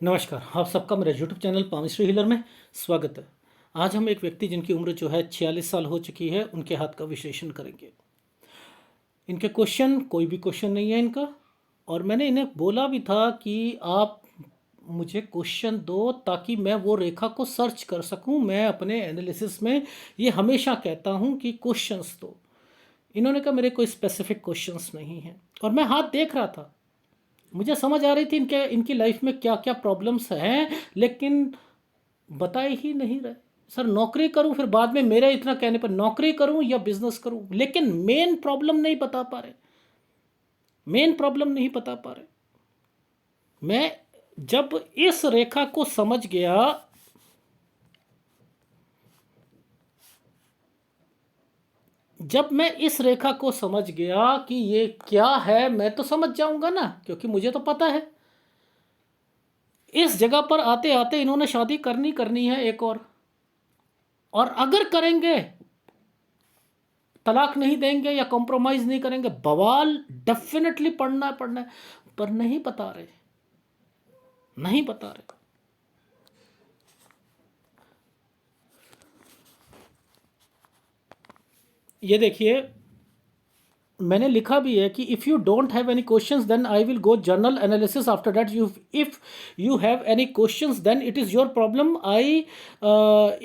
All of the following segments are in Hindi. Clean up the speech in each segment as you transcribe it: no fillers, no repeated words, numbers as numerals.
नमस्कार, आप सबका मेरे यूट्यूब चैनल पामिस्ट्री हीलर में स्वागत है। आज हम एक व्यक्ति जिनकी उम्र जो है 46 साल हो चुकी है, उनके हाथ का विश्लेषण करेंगे। इनके क्वेश्चन कोई भी क्वेश्चन नहीं है इनका, और मैंने इन्हें बोला भी था कि आप मुझे क्वेश्चन दो ताकि मैं वो रेखा को सर्च कर सकूं। मैं अपने एनालिसिस में ये हमेशा कहता हूं कि क्वेश्चंस दो। इन्होंने कहा मेरे कोई स्पेसिफिक क्वेश्चंस नहीं हैं, और मैं हाथ देख रहा था, मुझे समझ आ रही थी इनकी लाइफ में क्या क्या प्रॉब्लम्स हैं, लेकिन बताए ही नहीं रहे। सर नौकरी करूं, फिर बाद में मेरे इतना कहने पर नौकरी करूं या बिजनेस करूं, लेकिन मेन प्रॉब्लम नहीं बता पा रहे, मेन प्रॉब्लम नहीं बता पा रहे। मैं जब इस रेखा को समझ गया, जब मैं इस रेखा को समझ गया कि ये क्या है, मैं तो समझ जाऊंगा ना, क्योंकि मुझे तो पता है। इस जगह पर आते आते इन्होंने शादी करनी है एक और अगर करेंगे, तलाक नहीं देंगे या कॉम्प्रोमाइज नहीं करेंगे, बवाल डेफिनेटली पढ़ना है, पर नहीं बता रहे, नहीं बता रहे। ये देखिए, मैंने लिखा भी है कि if you don't have any questions then I will go journal analysis after that. You if you have any questions then it is your problem. I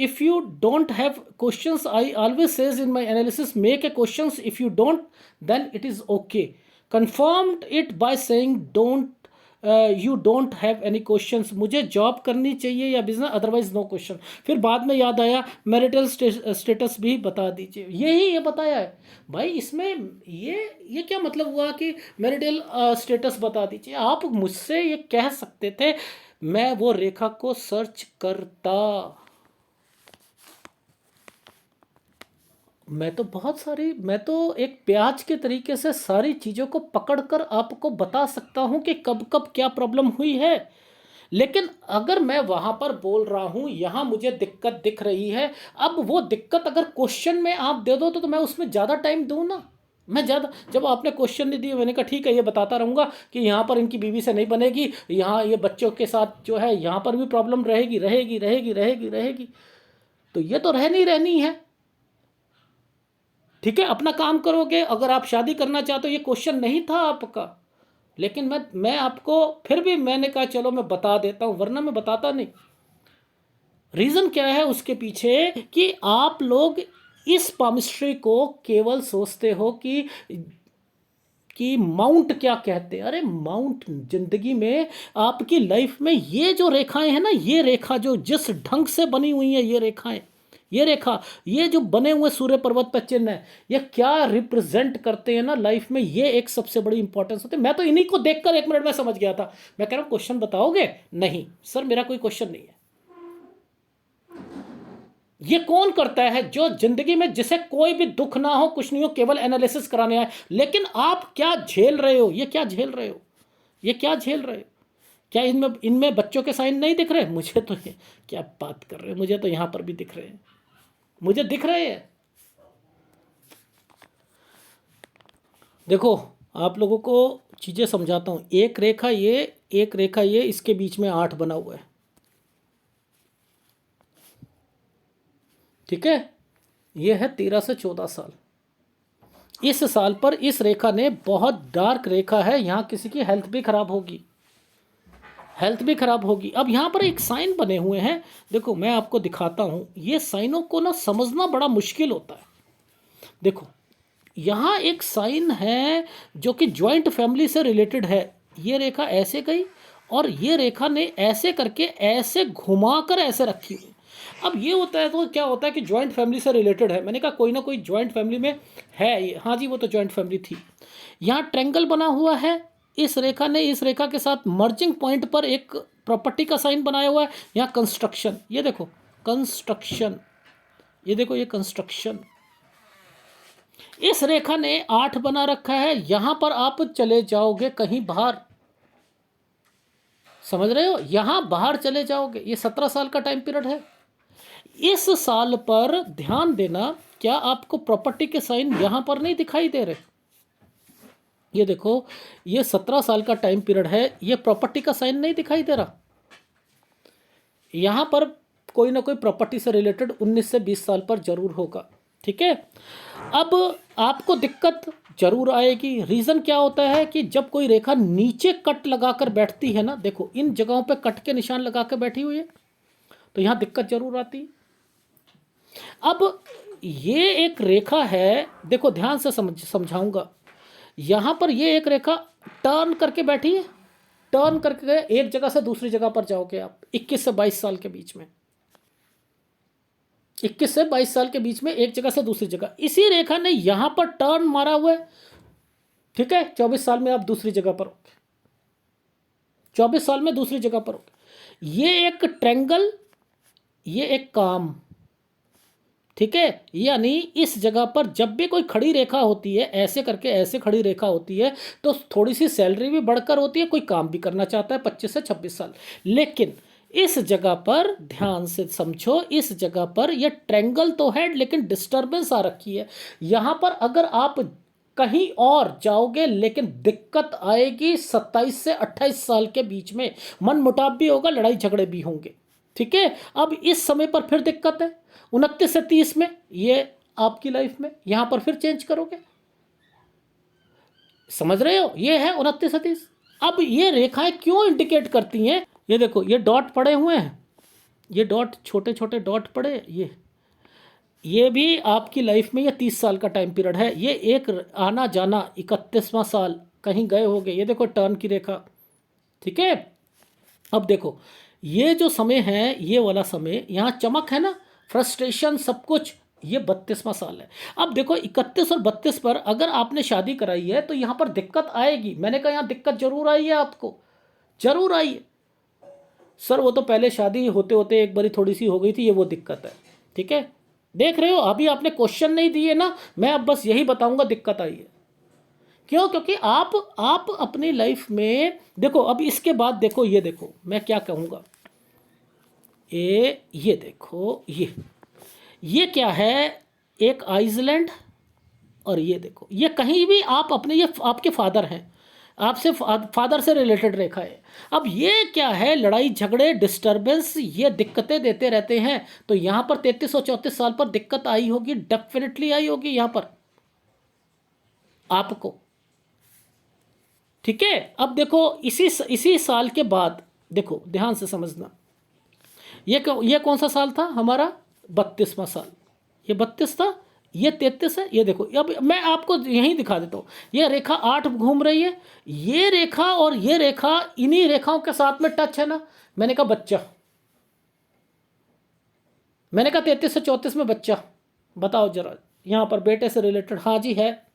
if you don't have questions, I always says in my analysis make a questions, if you don't then it is okay. Confirmed it by saying don't you don't have any questions. मुझे जॉब करनी चाहिए या बिजनेस, अदरवाइज नो क्वेश्चन। फिर बाद में याद आया मैरिटल स्टेटस भी बता दीजिए, यही ये बताया है भाई। इसमें ये क्या मतलब हुआ कि मैरिटल स्टेटस बता दीजिए? आप मुझसे ये कह सकते थे, मैं वो रेखा को सर्च करता। मैं तो एक प्याज के तरीके से सारी चीज़ों को पकड़कर आपको बता सकता हूं कि कब कब क्या प्रॉब्लम हुई है। लेकिन अगर मैं वहां पर बोल रहा हूं यहां मुझे दिक्कत दिख रही है, अब वो दिक्कत अगर क्वेश्चन में आप दे दो तो मैं उसमें ज़्यादा टाइम दूं ना। मैं ज़्यादा, जब आपने क्वेश्चन नहीं दिए, मैंने कहा ठीक है ये बताता रहूँगा कि यहाँ पर इनकी बीवी से नहीं बनेगी, यहाँ ये बच्चों के साथ जो है यहाँ पर भी प्रॉब्लम रहेगी रहेगी रहेगी रहेगी रहेगी, तो ये तो रहनी रहनी है। ठीक है, अपना काम करोगे। अगर आप शादी करना चाहते हो, ये क्वेश्चन नहीं था आपका, लेकिन मैं आपको फिर भी मैंने कहा चलो मैं बता देता हूं, वरना मैं बताता नहीं। रीजन क्या है उसके पीछे कि आप लोग इस पामिस्ट्री को केवल सोचते हो कि माउंट क्या कहते हैं। अरे माउंट जिंदगी में, आपकी लाइफ में ये जो रेखाएं हैं ना, ये रेखा जो जिस ढंग से बनी हुई है, ये रेखाएं, ये रेखा, ये जो बने हुए सूर्य पर्वत पर चिन्ह है, ये क्या रिप्रेजेंट करते हैं ना लाइफ में, ये एक सबसे बड़ी इंपॉर्टेंस होती है। मैं तो इन्हीं को देखकर 1 मिनट में समझ गया था। मैं कह रहा हूं क्वेश्चन बताओगे? नहीं सर, मेरा कोई क्वेश्चन नहीं है। ये कौन करता है जो जिंदगी में, जिसे कोई भी दुख ना हो, कुछ नहीं हो, केवल एनालिसिस कराने आए? लेकिन आप क्या झेल रहे हो, ये क्या झेल रहे हो, ये क्या झेल रहे हो? क्या इनमें इनमें बच्चों के साइन नहीं दिख रहे? मुझे तो ये क्या बात कर रहे हो, मुझे तो यहां पर भी दिख रहे हैं, मुझे दिख रहे हैं। देखो, आप लोगों को चीज़ें समझाता हूँ। एक रेखा ये, एक रेखा ये, इसके बीच में 8 बना हुआ है। ठीक है, ये है 13 से 14 साल। इस साल पर इस रेखा ने, बहुत डार्क रेखा है, यहाँ किसी की हेल्थ भी खराब होगी, हेल्थ भी खराब होगी। अब यहाँ पर एक साइन बने हुए हैं, देखो मैं आपको दिखाता हूँ। ये साइनों को ना समझना बड़ा मुश्किल होता है। देखो, यहाँ एक साइन है जो कि ज्वाइंट फैमिली से रिलेटेड है। ये रेखा ऐसे गई, और ये रेखा ने ऐसे करके, ऐसे घुमाकर ऐसे रखी हुई। अब ये होता है, तो क्या होता है कि ज्वाइंट फैमिली से रिलेटेड है। मैंने कहा कोई ना कोई ज्वाइंट फैमिली में है ये। हाँ जी, वो तो ज्वाइंट फैमिली थी। यहाँ ट्रेंगल बना हुआ है, इस रेखा ने इस रेखा के साथ मर्जिंग पॉइंट पर एक प्रॉपर्टी का साइन बनाया हुआ है। यहाँ कंस्ट्रक्शन, ये देखो कंस्ट्रक्शन, ये देखो ये कंस्ट्रक्शन। इस रेखा ने 8 बना रखा है। यहां पर आप चले जाओगे कहीं बाहर, समझ रहे हो, यहां बाहर चले जाओगे। ये 17 साल का टाइम पीरियड है। इस साल पर ध्यान देना, क्या आपको प्रॉपर्टी के साइन यहां पर नहीं दिखाई दे रहे? ये देखो, ये 17 साल का टाइम पीरियड है, ये प्रॉपर्टी का साइन नहीं दिखाई दे रहा? यहाँ पर कोई ना कोई प्रॉपर्टी से रिलेटेड 19 से 20 साल पर जरूर होगा। ठीक है, अब आपको दिक्कत जरूर आएगी। रीज़न क्या होता है कि जब कोई रेखा नीचे कट लगाकर बैठती है ना, देखो इन जगहों पे कट के निशान लगा कर बैठी हुई है, तो यहाँ दिक्कत जरूर आती है। अब ये एक रेखा है, देखो ध्यान से समझाऊंगा। यहाँ पर ये एक रेखा टर्न करके बैठी है, टर्न करके एक जगह से दूसरी जगह पर जाओगे आप 21 से 22 साल के बीच में, 21 से 22 साल के बीच में एक जगह से दूसरी जगह। इसी रेखा ने यहाँ पर टर्न मारा हुआ है। ठीक है, 24 साल में आप दूसरी जगह पर होगे, 24 साल में दूसरी जगह पर होगे। ये एक ट्रेंगल, ये एक काम। ठीक है, यानी इस जगह पर जब भी कोई खड़ी रेखा होती है, ऐसे करके ऐसे खड़ी रेखा होती है, तो थोड़ी सी सैलरी भी बढ़कर होती है, कोई काम भी करना चाहता है 25 से 26 साल। लेकिन इस जगह पर ध्यान से समझो, इस जगह पर यह ट्रेंगल तो है लेकिन डिस्टर्बेंस आ रखी है। यहां पर अगर आप कहीं और जाओगे, लेकिन दिक्कत आएगी 27 से 28 साल के बीच में। मन मुटाव भी होगा, लड़ाई झगड़े भी होंगे। ठीक है, अब इस समय पर फिर दिक्कत है 29 से 30 में, ये आपकी लाइफ में यहां पर फिर चेंज करोगे। समझ रहे हो, ये है 29 से 30। अब ये रेखाएं क्यों इंडिकेट करती हैं, ये देखो ये डॉट पड़े हुए हैं, ये डॉट छोटे छोटे डॉट पड़े, ये भी आपकी लाइफ में ये 30 साल का टाइम पीरियड है। ये एक आना जाना 31वां साल कहीं गए होगे, ये देखो टर्न की रेखा। ठीक है, अब देखो ये जो समय है, ये वाला समय, यहाँ चमक है ना, फ्रस्ट्रेशन सब कुछ, ये 32वां साल है। अब देखो 31 और 32 पर अगर आपने शादी कराई है तो यहाँ पर दिक्कत आएगी। मैंने कहा यहाँ दिक्कत जरूर आई है, आपको जरूर आई है। सर वो तो पहले शादी होते होते एक बारी थोड़ी सी हो गई थी, ये वो दिक्कत है। ठीक है, देख रहे हो, अभी आपने क्वेश्चन नहीं दिए ना, मैं अब बस यही बताऊंगा दिक्कत आई है क्यों। क्योंकि आप अपनी लाइफ में देखो, अब इसके बाद देखो, ये देखो मैं क्या कहूँगा, ये देखो, ये क्या है, एक आइसलैंड, और ये देखो ये कहीं भी आप अपने, ये आपके फादर हैं, आपसे फादर से रिलेटेड रेखा है। अब ये क्या है, लड़ाई झगड़े डिस्टर्बेंस, ये दिक्कतें देते रहते हैं। तो यहाँ पर 33 और 34 साल पर दिक्कत आई होगी, डेफिनेटली आई होगी यहाँ पर आपको। ठीक है, अब देखो इसी साल के बाद देखो ध्यान से समझना, ये कौन सा साल था हमारा, 32वां साल। ये 32 था, ये 33 है। ये देखो, अब मैं आपको यहीं दिखा देता हूँ, ये रेखा 8 घूम रही है, ये रेखा और ये रेखा इन्हीं रेखाओं के साथ में टच है ना। मैंने कहा बच्चा, मैंने कहा 33 से 34 में बच्चा, बताओ जरा, यहाँ पर बेटे से रिलेटेड, हाँ जी है।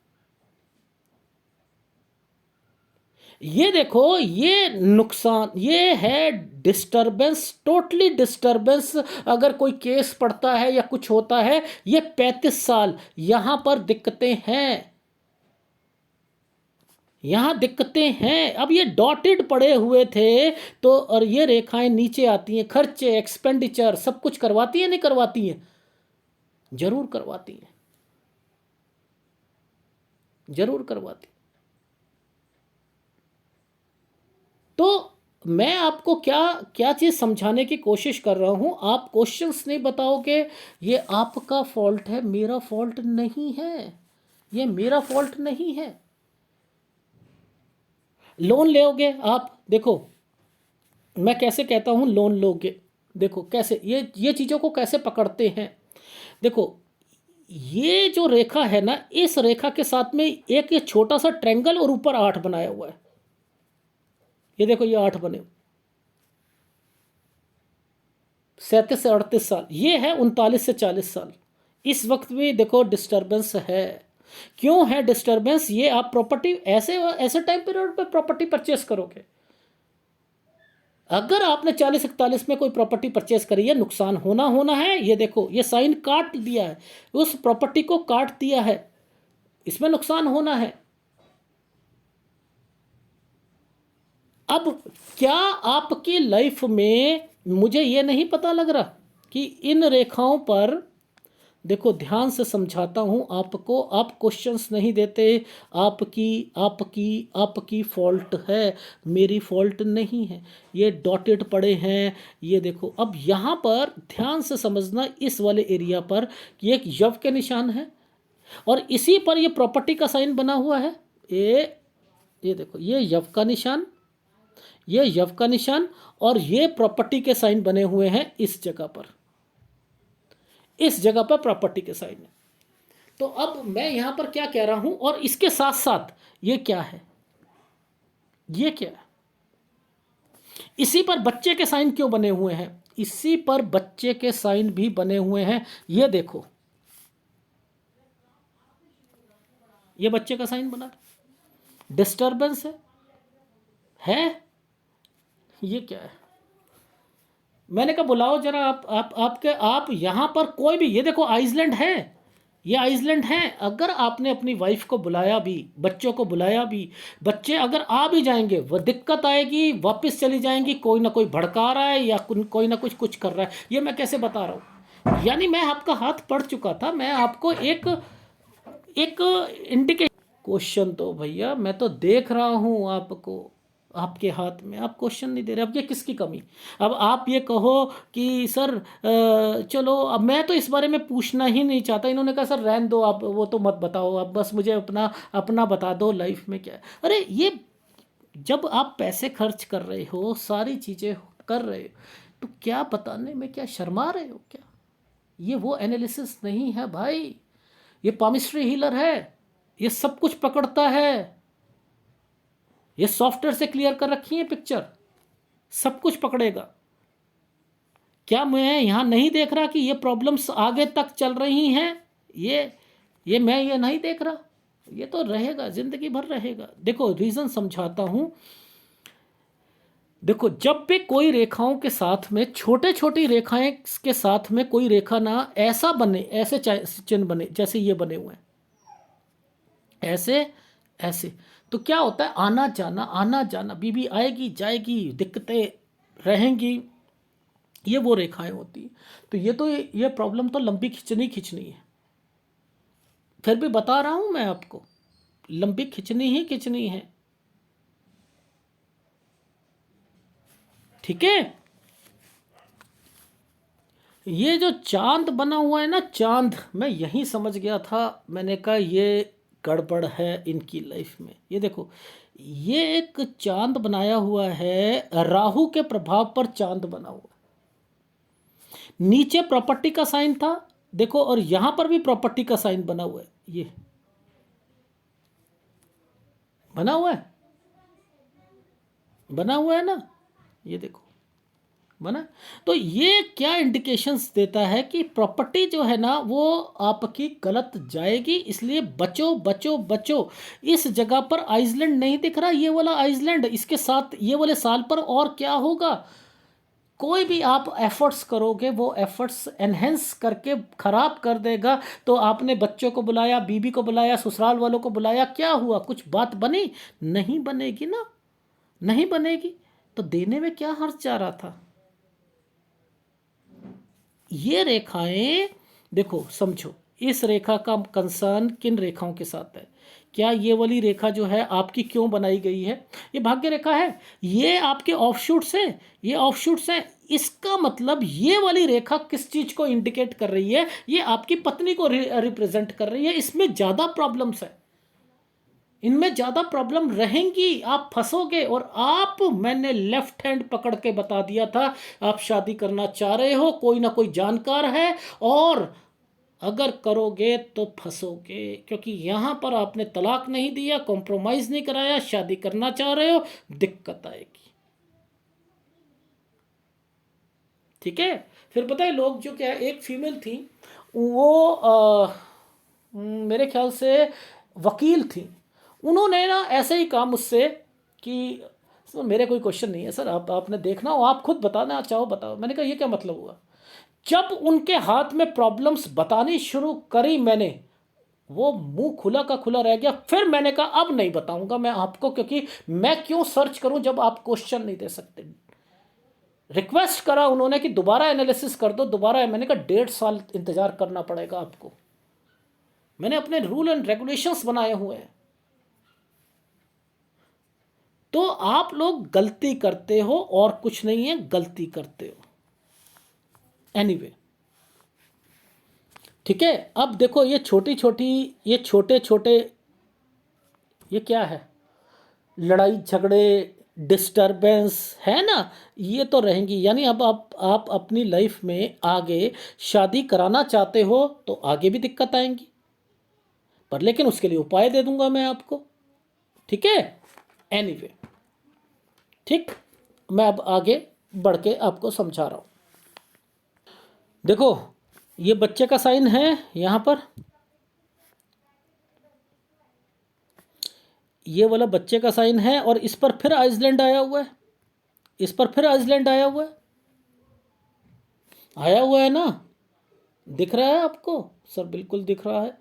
ये देखो, ये नुकसान, ये है डिस्टरबेंस, टोटली डिस्टरबेंस। अगर कोई केस पड़ता है या कुछ होता है, ये 35 साल यहां पर दिक्कतें हैं, यहां दिक्कतें हैं। अब ये डॉटेड पड़े हुए थे, तो और ये रेखाएं नीचे आती हैं, खर्चे एक्सपेंडिचर सब कुछ करवाती हैं, नहीं करवाती हैं, जरूर करवाती हैं, जरूर करवाती। तो मैं आपको क्या क्या चीज़ समझाने की कोशिश कर रहा हूँ, आप क्वेश्चंस नहीं बताओगे, ये आपका फॉल्ट है, मेरा फॉल्ट नहीं है, ये मेरा फॉल्ट नहीं है। लोन लोगे आप, देखो मैं कैसे कहता हूँ लोन लोगे, देखो कैसे ये चीज़ों को कैसे पकड़ते हैं। देखो ये जो रेखा है ना, इस रेखा के साथ में एक ये छोटा सा ट्रेंगल और ऊपर 8 बनाया हुआ है, ये देखो ये 8 बने, 37 से 38 साल, ये है 39 से 40 साल। इस वक्त भी देखो डिस्टरबेंस है। क्यों है डिस्टरबेंस, ये आप प्रॉपर्टी ऐसे ऐसे टाइम पीरियड पे प्रॉपर्टी परचेस करोगे। अगर आपने 40-41 में कोई प्रॉपर्टी परचेस करी है, नुकसान होना है। ये देखो ये साइन काट दिया है, उस प्रॉपर्टी को काट दिया है, इसमें नुकसान होना है। अब क्या आपकी लाइफ में, मुझे ये नहीं पता लग रहा कि इन रेखाओं पर देखो ध्यान से समझाता हूँ आपको, आप क्वेश्चंस नहीं देते। आपकी आपकी आपकी फॉल्ट है, मेरी फॉल्ट नहीं है। ये डॉटेड पड़े हैं, ये देखो। अब यहाँ पर ध्यान से समझना, इस वाले एरिया पर कि एक यव के निशान है और इसी पर ये प्रॉपर्टी का साइन बना हुआ है। ये देखो, ये यव का निशान, ये यव का निशान और ये प्रॉपर्टी के साइन बने हुए हैं इस जगह पर, इस जगह पर प्रॉपर्टी के साइन है। तो अब मैं यहां पर क्या कह रहा हूं, और इसके साथ साथ ये क्या है, ये क्या है, इसी पर बच्चे के साइन क्यों बने हुए हैं, इसी पर बच्चे के साइन भी बने हुए हैं। ये देखो, ये बच्चे का साइन बना, डिस्टरबेंस है। ये क्या है, मैंने कहा बुलाओ जरा आप यहां पर कोई भी, ये देखो आइसलैंड है, ये आइसलैंड है। अगर आपने अपनी वाइफ को बुलाया भी, बच्चों को बुलाया भी, बच्चे अगर आ भी जाएंगे वह दिक्कत आएगी, वापस चली जाएंगी, कोई ना कोई भड़का रहा है या कोई ना कुछ कर रहा है। ये मैं कैसे बता रहा हूँ, यानी मैं आपका हाथ पढ़ चुका था, मैं आपको एक एक इंडिकेशन। क्वेश्चन तो भैया मैं तो देख रहा हूँ आपको, आपके हाथ में, आप क्वेश्चन नहीं दे रहे। अब ये किसकी कमी, अब आप ये कहो कि सर चलो अब मैं तो इस बारे में पूछना ही नहीं चाहता। इन्होंने कहा सर रहने दो, आप वो तो मत बताओ, आप बस मुझे अपना अपना बता दो लाइफ में क्या है। अरे ये जब आप पैसे खर्च कर रहे हो, सारी चीज़ें कर रहे हो, तो क्या बताने में क्या शर्मा रहे हो क्या? ये वो एनालिसिस नहीं है भाई, ये पामिस्ट्री हीलर है, ये सब कुछ पकड़ता है, ये सॉफ्टवेयर से क्लियर कर रखी है पिक्चर, सब कुछ पकड़ेगा। क्या मैं यहाँ नहीं देख रहा कि ये प्रॉब्लम्स आगे तक चल रही हैं? ये मैं ये नहीं देख रहा, ये तो रहेगा, जिंदगी भर रहेगा। देखो रीज़न समझाता हूँ। देखो जब भी कोई रेखाओं के साथ में, छोटे छोटी रेखाएं के साथ में कोई रेखा ना ऐसा बने, ऐसे चिन्ह बने जैसे ये बने हुए हैं, ऐसे ऐसे, तो क्या होता है, आना जाना आना जाना, बीबी आएगी जाएगी, दिक्कतें रहेंगी, ये वो रेखाएं होती। तो ये प्रॉब्लम तो लंबी खिंचनी खिंचनी है। फिर भी बता रहा हूं मैं आपको, लंबी खिंचनी ही खिंचनी है, ठीक है। ये जो चांद बना हुआ है ना, चांद, मैं यही समझ गया था, मैंने कहा ये गड़बड़ है इनकी लाइफ में। ये देखो, ये एक चांद बनाया हुआ है, राहु के प्रभाव पर चांद बना हुआ, नीचे प्रॉपर्टी का साइन था देखो, और यहां पर भी प्रॉपर्टी का साइन बना हुआ है, ये बना हुआ है, बना हुआ है ना, ये देखो बना। तो ये क्या इंडिकेशंस देता है कि प्रॉपर्टी जो है ना वो आपकी गलत जाएगी, इसलिए बचो बचो बचो। इस जगह पर आइसलैंड नहीं दिख रहा, ये वाला आइसलैंड, इसके साथ ये वाले साल पर और क्या होगा, कोई भी आप एफर्ट्स करोगे वो एफर्ट्स एनहेंस करके ख़राब कर देगा। तो आपने बच्चों को बुलाया, बीबी को बुलाया, ससुराल वालों को बुलाया, क्या हुआ, कुछ बात बनी? नहीं बनेगी ना, नहीं बनेगी। तो देने में क्या हर्ज जा रहा था? ये रेखाएं देखो, समझो, इस रेखा का कंसर्न किन रेखाओं के साथ है? क्या ये वाली रेखा जो है आपकी क्यों बनाई गई है? ये भाग्य रेखा है, ये आपके ऑफशूट्स हैं, ये ऑफशूट्स हैं। इसका मतलब ये वाली रेखा किस चीज़ को इंडिकेट कर रही है? ये आपकी पत्नी को रिप्रेजेंट कर रही है। इसमें ज़्यादा प्रॉब्लम्स है, इनमें ज़्यादा प्रॉब्लम रहेंगी, आप फंसोगे। और आप, मैंने लेफ्ट हैंड पकड़ के बता दिया था, आप शादी करना चाह रहे हो, कोई ना कोई जानकार है, और अगर करोगे तो फंसोगे, क्योंकि यहाँ पर आपने तलाक नहीं दिया, कॉम्प्रोमाइज़ नहीं कराया, शादी करना चाह रहे हो, दिक्कत आएगी, ठीक है। फिर पता है लोग जो, क्या एक फीमेल थी, वो मेरे ख्याल से वकील थी, उन्होंने ना ऐसे ही कहा मुझसे कि सर मेरे कोई क्वेश्चन नहीं है सर, आपने देखना हो आप खुद बताना चाहो बताओ। मैंने कहा ये क्या मतलब हुआ? जब उनके हाथ में प्रॉब्लम्स बतानी शुरू करी मैंने, वो मुंह खुला का खुला रह गया। फिर मैंने कहा अब नहीं बताऊंगा मैं आपको, क्योंकि मैं क्यों सर्च करूं जब आप क्वेश्चन नहीं दे सकते। रिक्वेस्ट करा उन्होंने कि दोबारा एनालिसिस कर दो, दोबारा। मैंने कहा 1.5 साल इंतजार करना पड़ेगा आपको। मैंने अपने रूल एंड रेगुलेशंस बनाए हुए हैं। तो आप लोग गलती करते हो और कुछ नहीं है, गलती करते हो। एनीवे, ठीक है। अब देखो ये छोटी छोटी, ये छोटे छोटे, ये क्या है, लड़ाई झगड़े, डिस्टरबेंस है ना, ये तो रहेंगी। यानी अब आप अपनी लाइफ में आगे शादी कराना चाहते हो तो आगे भी दिक्कत आएंगी, पर लेकिन उसके लिए उपाय दे दूंगा मैं आपको, ठीक है। एनीवे, ठीक, मैं अब आगे बढ़ के आपको समझा रहा हूँ। देखो ये बच्चे का साइन है यहाँ पर, ये वाला बच्चे का साइन है, और इस पर फिर आइसलैंड आया हुआ है, इस पर फिर आइसलैंड आया हुआ है, आया हुआ है ना, दिख रहा है आपको सर? बिल्कुल दिख रहा है।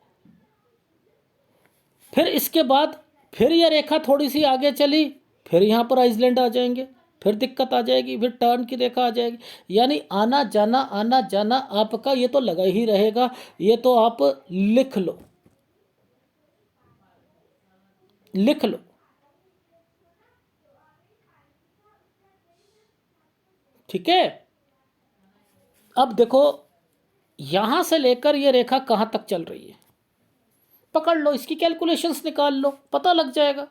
फिर इसके बाद फिर ये रेखा थोड़ी सी आगे चली, फिर यहाँ पर आइसलैंड आ जाएंगे, फिर दिक्कत आ जाएगी, फिर टर्न की रेखा आ जाएगी। यानी आना जाना आपका ये तो लगा ही रहेगा। ये तो आप लिख लो, लिख लो, ठीक है। अब देखो यहां से लेकर ये रेखा कहां तक चल रही है, पकड़ लो, इसकी कैलकुलेशंस निकाल लो, पता लग जाएगा।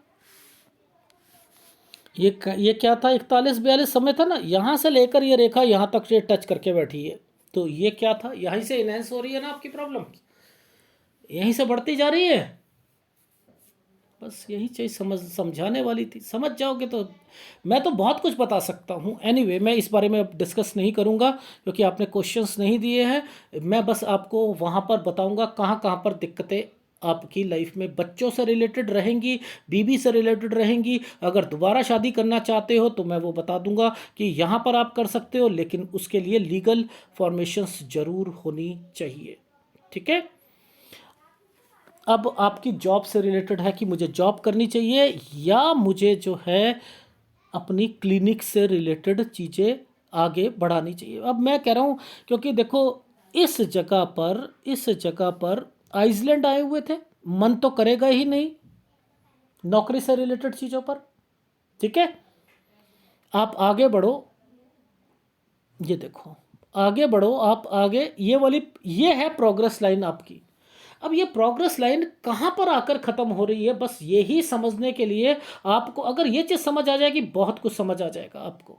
ये क्या था, 41-42 समय था ना, यहां से लेकर ये रेखा यहां तक ये टच करके बैठी है। तो ये क्या था, यहीं से इनहेंस हो रही है ना आपकी प्रॉब्लम, यहीं से बढ़ती जा रही है। बस यही चीज़ समझाने वाली थी, समझ जाओगे तो मैं तो बहुत कुछ बता सकता हूँ। एनीवे, मैं इस बारे में अब डिस्कस नहीं करूँगा क्योंकि आपने क्वेश्चंस नहीं दिए हैं। मैं बस आपको वहाँ पर बताऊँगा कहाँ कहाँ पर दिक्कतें आपकी लाइफ में बच्चों से रिलेटेड रहेंगी, बीवी से रिलेटेड रहेंगी। अगर दोबारा शादी करना चाहते हो तो मैं वो बता दूंगा कि यहाँ पर आप कर सकते हो, लेकिन उसके लिए लीगल फॉर्मेशंस ज़रूर होनी चाहिए, ठीक है। अब आपकी जॉब से रिलेटेड है कि मुझे जॉब करनी चाहिए या मुझे जो है अपनी क्लिनिक से रिलेटेड चीज़ें आगे बढ़ानी चाहिए। अब मैं कह रहा हूँ क्योंकि देखो इस जगह पर आइसलैंड आए हुए थे, मन तो करेगा ही नहीं नौकरी से रिलेटेड चीज़ों पर, ठीक है। आप आगे बढ़ो, ये देखो आगे बढ़ो, आप आगे, ये वाली ये है प्रोग्रेस लाइन आपकी। अब ये प्रोग्रेस लाइन कहाँ पर आकर ख़त्म हो रही है, बस यही समझने के लिए आपको, अगर ये चीज़ समझ आ जाएगी बहुत कुछ समझ आ जाएगा आपको,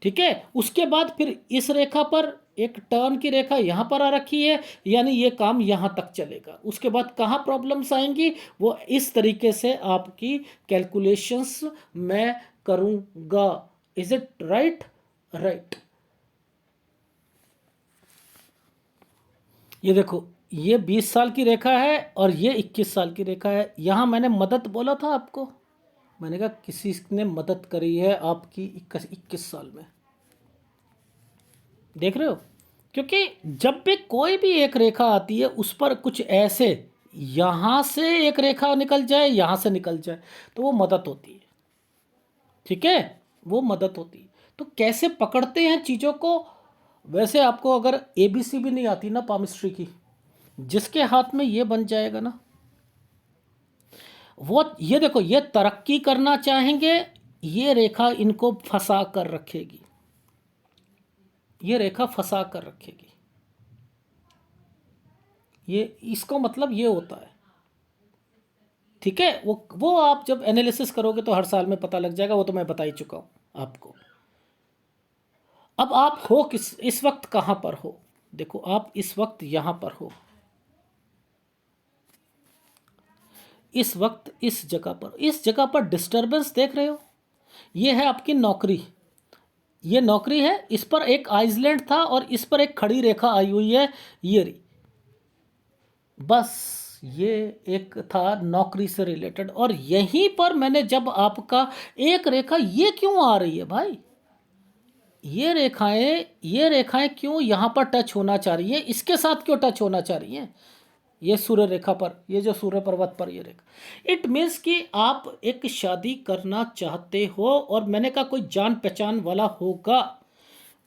ठीक है। उसके बाद फिर इस रेखा पर एक टर्न की रेखा यहाँ पर आ रखी है, यानी ये काम यहाँ तक चलेगा। उसके बाद कहाँ प्रॉब्लम्स आएंगी, वो इस तरीके से आपकी कैलकुलेशंस मैं करूँगा। Is it right? राइट। ये देखो ये 20 साल की रेखा है और ये 21 साल की रेखा है। यहाँ मैंने मदद बोला था आपको, मैंने कहा किसी ने मदद करी है आपकी 21 साल में, देख रहे हो। क्योंकि जब भी कोई भी एक रेखा आती है उस पर कुछ ऐसे यहाँ से एक रेखा निकल जाए, यहाँ से निकल जाए, तो वो मदद होती है, ठीक है, वो मदद होती है। तो कैसे पकड़ते हैं चीज़ों को, वैसे आपको अगर ABC भी नहीं आती ना पामिस्ट्री की, जिसके हाथ में ये बन जाएगा ना, वो ये देखो ये तरक्की करना चाहेंगे, ये रेखा इनको फंसा कर रखेगी, ये रेखा फंसा कर रखेगी। ये इसको मतलब ये होता है, ठीक है। वो आप जब एनालिसिस करोगे तो हर साल में पता लग जाएगा, वो तो मैं बता ही चुका हूँ आपको। अब आप हो किस, इस वक्त कहाँ पर हो, देखो आप इस वक्त यहाँ पर हो, इस वक्त इस जगह पर डिस्टरबेंस देख रहे हो। ये है आपकी नौकरी, ये नौकरी है, इस पर एक आइसलैंड था और इस पर एक खड़ी रेखा आई हुई है, ये रही। बस ये एक था नौकरी से रिलेटेड, और यहीं पर मैंने जब आपका एक रेखा ये क्यों आ रही है भाई, ये रेखाएं क्यों यहाँ पर टच होना चाह रही हैं, इसके साथ क्यों टच होना चाह रही हैं, ये सूर्य रेखा पर, ये जो सूर्य पर्वत पर ये रेखा, इट मीन्स कि आप एक शादी करना चाहते हो और मैंने कहा कोई जान पहचान वाला होगा।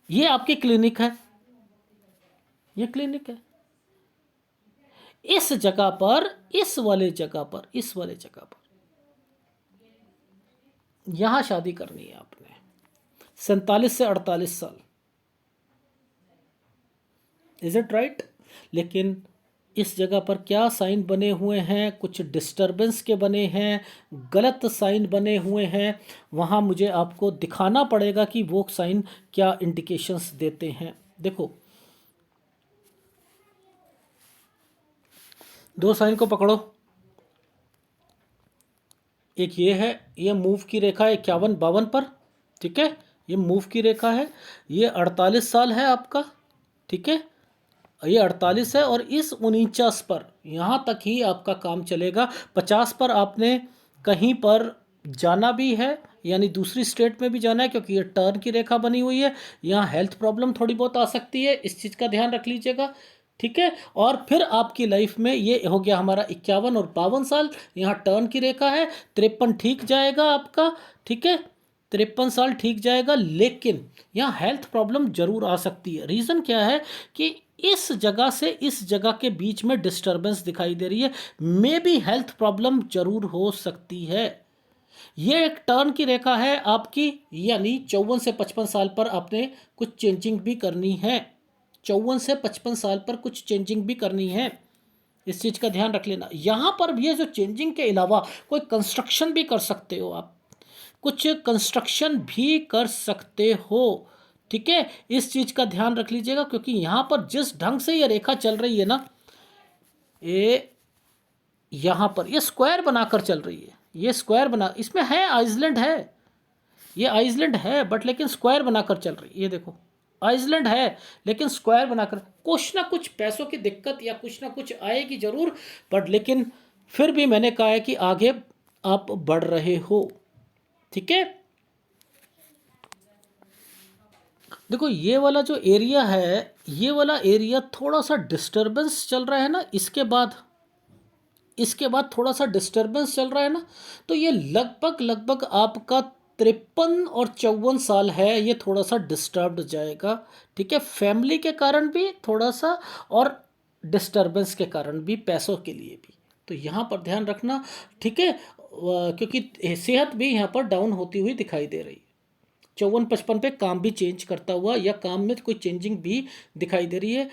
ये आपकी क्लिनिक है, ये क्लिनिक है। इस जगह पर, इस वाले जगह पर, इस वाले जगह पर यहां शादी करनी है आपने, 47 से 48 साल। Is it right? लेकिन इस जगह पर क्या साइन बने हुए हैं? कुछ डिस्टरबेंस के बने हैं, गलत साइन बने हुए हैं। वहाँ मुझे आपको दिखाना पड़ेगा कि वो साइन क्या इंडिकेशंस देते हैं। देखो, दो साइन को पकड़ो। एक ये है, ये मूव की रेखा 51-52 पर, ठीक है, ये मूव की रेखा है। ये 48 साल है आपका, ठीक है, ये 48 है। और इस 49 पर यहाँ तक ही आपका काम चलेगा। 50 पर आपने कहीं पर जाना भी है, यानी दूसरी स्टेट में भी जाना है, क्योंकि ये टर्न की रेखा बनी हुई है। यहाँ हेल्थ प्रॉब्लम थोड़ी बहुत आ सकती है, इस चीज़ का ध्यान रख लीजिएगा, ठीक है। और फिर आपकी लाइफ में ये हो गया हमारा 51 और 52 साल, यहाँ टर्न की रेखा है। 53 ठीक जाएगा आपका, ठीक है, 53 साल ठीक जाएगा। लेकिन यहाँ हेल्थ प्रॉब्लम जरूर आ सकती है। रीज़न क्या है कि इस जगह से इस जगह के बीच में डिस्टरबेंस दिखाई दे रही है, मे बी हेल्थ प्रॉब्लम जरूर हो सकती है। ये एक टर्न की रेखा है आपकी, यानी 54 से 55 साल पर आपने कुछ चेंजिंग भी करनी है। 54 से 55 साल पर कुछ चेंजिंग भी करनी है, इस चीज़ का ध्यान रख लेना। यहाँ पर भी ये जो चेंजिंग के अलावा कोई कंस्ट्रक्शन भी कर सकते हो आप, कुछ कंस्ट्रक्शन भी कर सकते हो, ठीक है। इस चीज़ का ध्यान रख लीजिएगा, क्योंकि यहाँ पर जिस ढंग से ये रेखा चल रही है ना, ये यहाँ पर ये स्क्वायर बनाकर चल रही है, ये स्क्वायर बना, इसमें है आइसलैंड है, ये आइसलैंड है बट लेकिन स्क्वायर बनाकर चल रही है। ये देखो, आइसलैंड है लेकिन स्क्वायर बनाकर, कुछ ना कुछ पैसों की दिक्कत या कुछ ना कुछ आएगी जरूर, बट लेकिन फिर भी मैंने कहा है कि आगे आप बढ़ रहे हो, ठीक है। देखो, ये वाला जो एरिया है, ये वाला एरिया थोड़ा सा डिस्टरबेंस चल रहा है ना, इसके बाद थोड़ा सा डिस्टरबेंस चल रहा है ना, तो ये लगभग लगभग आपका 53 और 54 साल है, ये थोड़ा सा डिस्टर्ब्ड जाएगा, ठीक है। फैमिली के कारण भी थोड़ा सा, और डिस्टरबेंस के कारण भी, पैसों के लिए भी, तो यहाँ पर ध्यान रखना, ठीक है। क्योंकि सेहत भी यहाँ पर डाउन होती हुई दिखाई दे रही है। 54-55 पे काम भी चेंज करता हुआ, या काम में कोई चेंजिंग भी दिखाई दे रही है।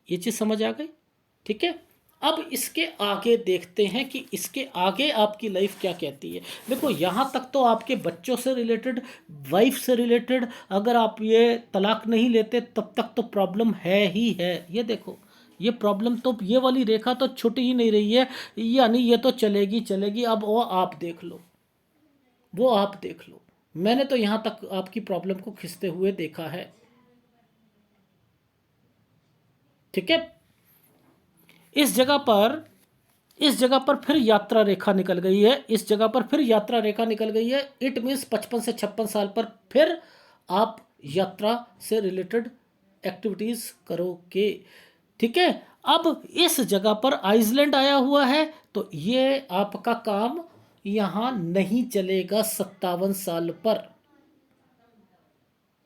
ये चीज़ समझ आ गई, ठीक है। अब इसके आगे देखते हैं कि इसके आगे आपकी लाइफ क्या कहती है। देखो, यहाँ तक तो आपके बच्चों से रिलेटेड, वाइफ से रिलेटेड, अगर आप ये तलाक नहीं लेते तब तक तो प्रॉब्लम है ही है। ये देखो, ये प्रॉब्लम तो, ये वाली रेखा तो छूट ही नहीं रही है, यानी ये तो चलेगी चलेगी। अब वो आप देख लो, वो आप देख लो, मैंने तो यहाँ तक आपकी प्रॉब्लम को खिंचते हुए देखा है, ठीक है। इस जगह पर, इस जगह पर फिर यात्रा रेखा निकल गई है, इस जगह पर फिर यात्रा रेखा निकल गई है। इट मीन्स 55 से 56 साल पर फिर आप यात्रा से रिलेटेड एक्टिविटीज़ करोगे, ठीक है। अब इस जगह पर आइसलैंड आया हुआ है, तो ये आपका काम यहाँ नहीं चलेगा 57 साल पर,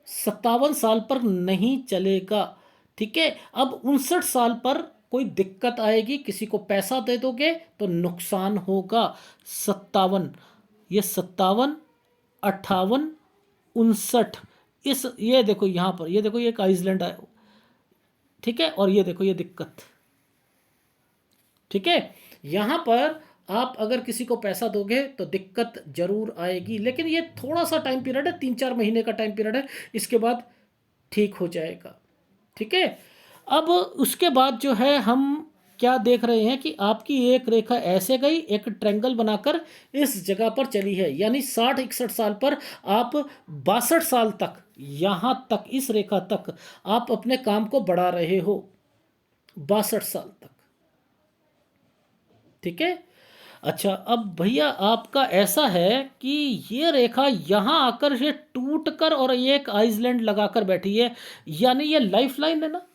57 साल पर नहीं चलेगा, ठीक है। अब 59 साल पर कोई दिक्कत आएगी, किसी को पैसा दे दोगे तो नुकसान होगा। 57, ये 57, 58, 59, इस, ये देखो यहाँ पर, ये देखो, ये एक आइसलैंड है, ठीक है। और ये देखो, ये दिक्कत, ठीक है। यहाँ पर आप अगर किसी को पैसा दोगे तो दिक्कत जरूर आएगी, लेकिन ये थोड़ा सा टाइम पीरियड है, 3-4 महीने का टाइम पीरियड है, इसके बाद ठीक हो जाएगा, ठीक है। अब उसके बाद जो है हम क्या देख रहे हैं कि आपकी एक रेखा ऐसे गई, एक ट्रायंगल बनाकर इस जगह पर चली है, यानी 60-61 साल पर आप 62 साल तक, यहाँ तक, इस रेखा तक आप अपने काम को बढ़ा रहे हो, 62 साल तक, ठीक है। अच्छा, अब भैया आपका ऐसा है कि ये रेखा यहाँ आकर ये टूट कर और ये एक आइसलैंड लगाकर बैठी है, यानी ये लाइफ लाइन है ना,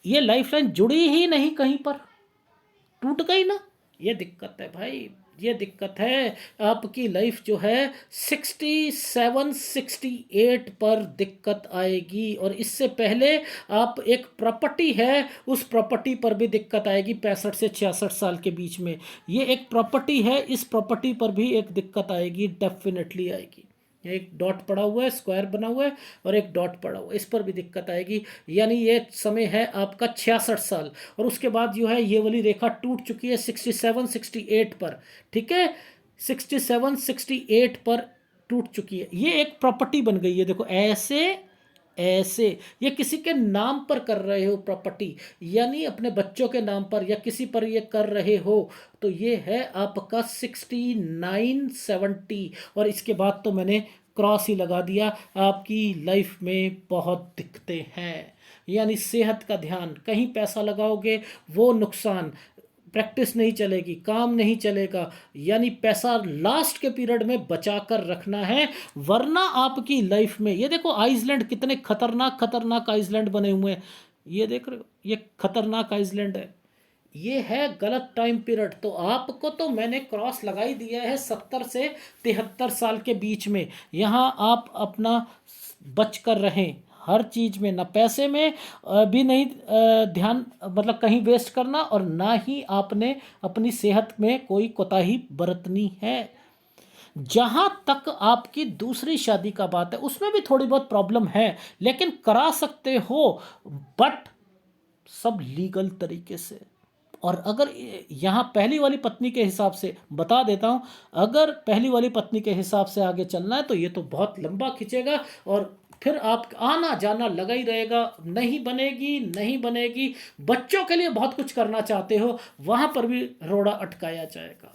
ये लाइफ लाइन जुड़ी ही नहीं कहीं पर, टूट गई ना, ये दिक्कत है भाई, ये दिक्कत है। आपकी लाइफ जो है 67 68 पर दिक्कत आएगी, और इससे पहले आप एक प्रॉपर्टी है उस प्रॉपर्टी पर भी दिक्कत आएगी 65 से 66 साल के बीच में। ये एक प्रॉपर्टी है, इस प्रॉपर्टी पर भी एक दिक्कत आएगी, डेफिनेटली आएगी। एक डॉट पड़ा हुआ है, स्क्वायर बना हुआ है और एक डॉट पड़ा हुआ है, इस पर भी दिक्कत आएगी। यानी ये समय है आपका 66 साल, और उसके बाद जो है ये वाली रेखा टूट चुकी है 67 68 पर, ठीक है, 67 68 पर टूट चुकी है। ये एक प्रॉपर्टी बन गई है, देखो ऐसे ऐसे, ये किसी के नाम पर कर रहे हो प्रॉपर्टी, यानी अपने बच्चों के नाम पर या किसी पर ये कर रहे हो, तो ये है आपका 69 70, और इसके बाद तो मैंने क्रॉस ही लगा दिया। आपकी लाइफ में बहुत दिक्कतें हैं, यानी सेहत का ध्यान, कहीं पैसा लगाओगे वो नुकसान, प्रैक्टिस नहीं चलेगी, काम नहीं चलेगा, यानी पैसा लास्ट के पीरियड में बचा कर रखना है, वरना आपकी लाइफ में, ये देखो आइसलैंड कितने खतरनाक खतरनाक आइसलैंड बने हुए हैं, ये देख रहे हो, ये खतरनाक आइसलैंड है, ये है गलत टाइम पीरियड। तो आपको तो मैंने क्रॉस लगाई दिया है 70 से 73 साल के बीच में, यहाँ आप अपना बच कर रहें हर चीज़ में, ना पैसे में भी नहीं ध्यान, मतलब कहीं वेस्ट करना, और ना ही आपने अपनी सेहत में कोई कोताही बरतनी है। जहाँ तक आपकी दूसरी शादी का बात है, उसमें भी थोड़ी बहुत प्रॉब्लम है, लेकिन करा सकते हो, बट सब लीगल तरीके से। और अगर यहाँ पहली वाली पत्नी के हिसाब से बता देता हूँ, अगर पहली वाली पत्नी के हिसाब से आगे चलना है तो ये तो बहुत लंबा खिंचेगा, और फिर आप आना जाना लगा ही रहेगा, नहीं बनेगी नहीं बनेगी। बच्चों के लिए बहुत कुछ करना चाहते हो, वहाँ पर भी रोड़ा अटकाया जाएगा।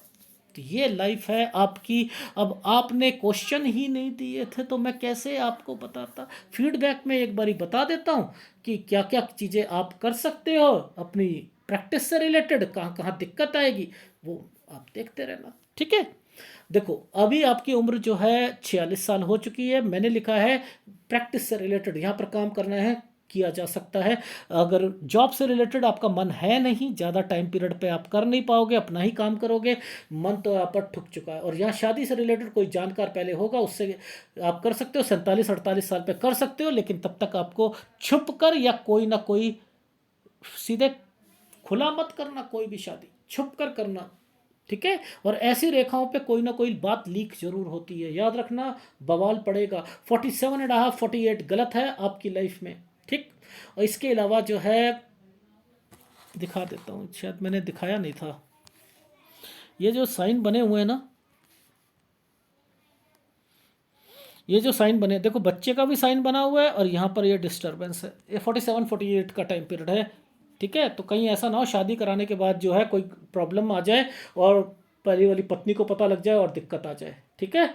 तो ये लाइफ है आपकी। अब आपने क्वेश्चन ही नहीं दिए थे तो मैं कैसे आपको बताता। फीडबैक में एक बारी बता देता हूँ कि क्या क्या चीज़ें आप कर सकते हो अपनी प्रैक्टिस से रिलेटेड, कहाँ कहाँ दिक्कत आएगी वो आप देखते रहना, ठीक है। देखो अभी आपकी उम्र जो है 46 साल हो चुकी है, मैंने लिखा है प्रैक्टिस से रिलेटेड यहाँ पर काम करना है, किया जा सकता है। अगर जॉब से रिलेटेड आपका मन है नहीं, ज़्यादा टाइम पीरियड पे आप कर नहीं पाओगे, अपना ही काम करोगे, मन तो यहाँ पर ठुक चुका है। और यहाँ शादी से रिलेटेड कोई जानकार पहले होगा, उससे आप कर सकते हो, 47 48 साल पे कर सकते हो, लेकिन तब तक आपको छुप कर या कोई ना कोई, सीधे खुला मत करना, कोई भी शादी छुप कर करना, ठीक है। और ऐसी रेखाओं पे कोई ना कोई बात लीक जरूर होती है, याद रखना, बवाल पड़ेगा। 47.5 48 गलत है आपकी लाइफ में, ठीक। और इसके अलावा जो है दिखा देता हूँ, शायद मैंने दिखाया नहीं था, ये जो साइन बने हुए हैं ना, ये जो साइन बने, देखो बच्चे का भी साइन बना हुआ है और यहाँ पर ये डिस्टर्बेंस है, ये 47 48 का टाइम पीरियड है, ठीक है। तो कहीं ऐसा ना हो शादी कराने के बाद जो है कोई प्रॉब्लम आ जाए और पहली वाली पत्नी को पता लग जाए और दिक्कत आ जाए, ठीक है।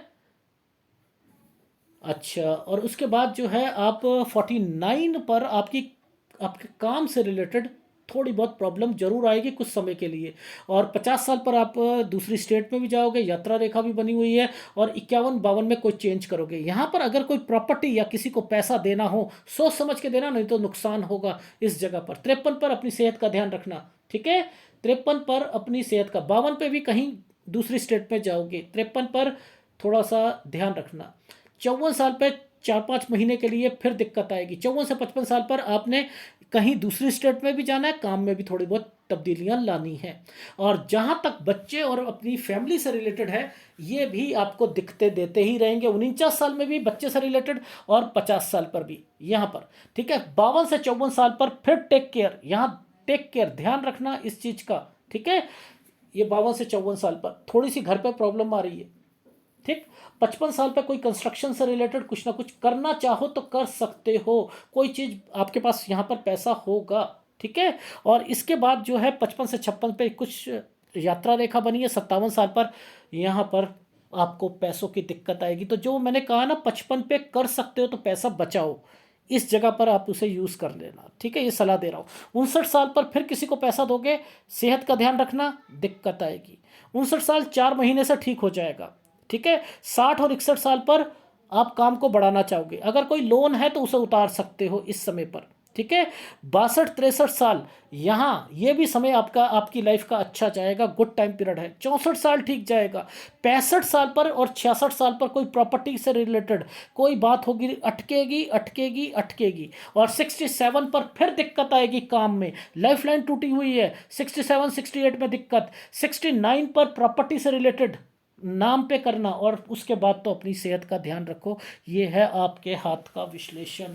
अच्छा, और उसके बाद जो है आप 49 पर आपके काम से रिलेटेड थोड़ी बहुत प्रॉब्लम जरूर आएगी कुछ समय के लिए। और 50 साल पर आप दूसरी स्टेट में भी जाओगे, यात्रा रेखा भी बनी हुई है, और 51 52 में कोई चेंज करोगे। यहाँ पर अगर कोई प्रॉपर्टी या किसी को पैसा देना हो, सोच समझ के देना, नहीं तो नुकसान होगा इस जगह पर। 53 पर अपनी सेहत का ध्यान रखना, ठीक है, 53 पर अपनी सेहत का, 52 पे भी कहीं दूसरी स्टेट में जाओगे, 53 पर थोड़ा सा ध्यान रखना। 54 साल पे 4-5 महीने के लिए फिर दिक्कत आएगी। 54 से 55 साल पर आपने कहीं दूसरी स्टेट में भी जाना है, काम में भी थोड़ी बहुत तब्दीलियां लानी है। और जहाँ तक बच्चे और अपनी फैमिली से रिलेटेड है, ये भी आपको दिक्कतें देते ही रहेंगे। 49 साल में भी बच्चे से रिलेटेड, और 50 साल पर भी यहाँ पर, ठीक है। 52 से 54 साल पर फिर टेक केयर, यहाँ टेक केयर, ध्यान रखना इस चीज़ का, ठीक है। ये 52 से 54 साल पर थोड़ी सी घर पर प्रॉब्लम आ रही है, ठीक। 55 साल पे कोई कंस्ट्रक्शन से रिलेटेड कुछ ना कुछ करना चाहो तो कर सकते हो, कोई चीज़ आपके पास यहाँ पर पैसा होगा, ठीक है। और इसके बाद जो है 55 से 56 पे कुछ यात्रा रेखा बनी है। 57 साल पर यहाँ पर आपको पैसों की दिक्कत आएगी। तो जो मैंने कहा ना 55 पे कर सकते हो तो पैसा बचाओ, इस जगह पर आप उसे यूज़ कर लेना, ठीक है, ये सलाह दे रहा हूँ। 59 साल पर फिर किसी को पैसा दोगे, सेहत का ध्यान रखना, दिक्कत आएगी। 59 साल 4 महीने से ठीक हो जाएगा, ठीक है। 60 और 61 साल पर आप काम को बढ़ाना चाहोगे, अगर कोई लोन है तो उसे उतार सकते हो इस समय पर, ठीक है, 62-63 साल, यहाँ ये भी समय आपका, आपकी लाइफ का अच्छा जाएगा, गुड टाइम पीरियड है। 64 साल ठीक जाएगा। 65 साल पर और 66 साल पर कोई प्रॉपर्टी से रिलेटेड कोई बात होगी, अटकेगी अटकेगी अटकेगी। और 67 पर फिर दिक्कत आएगी काम में, लाइफ लाइन टूटी हुई है। 67-68 में दिक्कत। 69 पर प्रॉपर्टी से रिलेटेड नाम पे करना, और उसके बाद तो अपनी सेहत का ध्यान रखो। ये है आपके हाथ का विश्लेषण।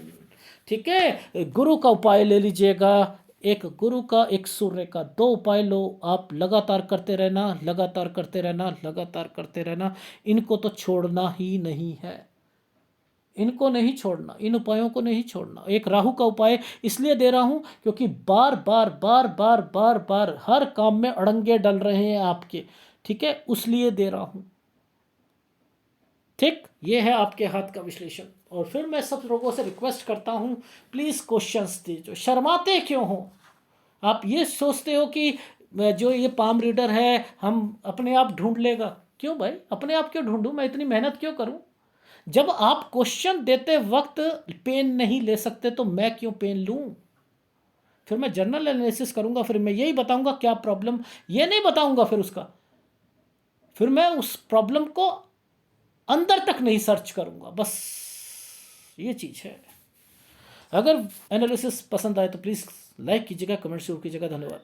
ठीक है, गुरु का उपाय ले लीजिएगा, एक गुरु का एक सूर्य का, 2 उपाय लो आप, लगातार करते रहना, लगातार करते रहना, लगातार करते रहना। इनको तो छोड़ना ही नहीं है, इनको नहीं छोड़ना, इन उपायों को नहीं छोड़ना। एक राहु का उपाय इसलिए दे रहा हूं क्योंकि बार बार बार बार बार बार हर काम में अड़ंगे डल रहे हैं आपके। ठीक है, उसलिए दे रहा हूं। ठीक, ये है आपके हाथ का विश्लेषण। और फिर मैं सब लोगों से रिक्वेस्ट करता हूं, प्लीज़ क्वेश्चंस दीजिए। शर्माते क्यों हो आप? ये सोचते हो कि जो ये पाम रीडर है हम अपने आप ढूंढ लेगा। क्यों भाई, अपने आप क्यों ढूंढूं? मैं इतनी मेहनत क्यों करूं? जब आप क्वेश्चन देते वक्त पेन नहीं ले सकते तो मैं क्यों पेन लूं? फिर मैं जर्नल एनालिसिस करूंगा, फिर मैं यही बताऊंगा क्या प्रॉब्लम, ये नहीं बताऊंगा फिर उसका, फिर मैं उस प्रॉब्लम को अंदर तक नहीं सर्च करूंगा। बस ये चीज़ है। अगर एनालिसिस पसंद आए तो प्लीज़ लाइक कीजिएगा, कमेंट जरूर कीजिएगा। धन्यवाद।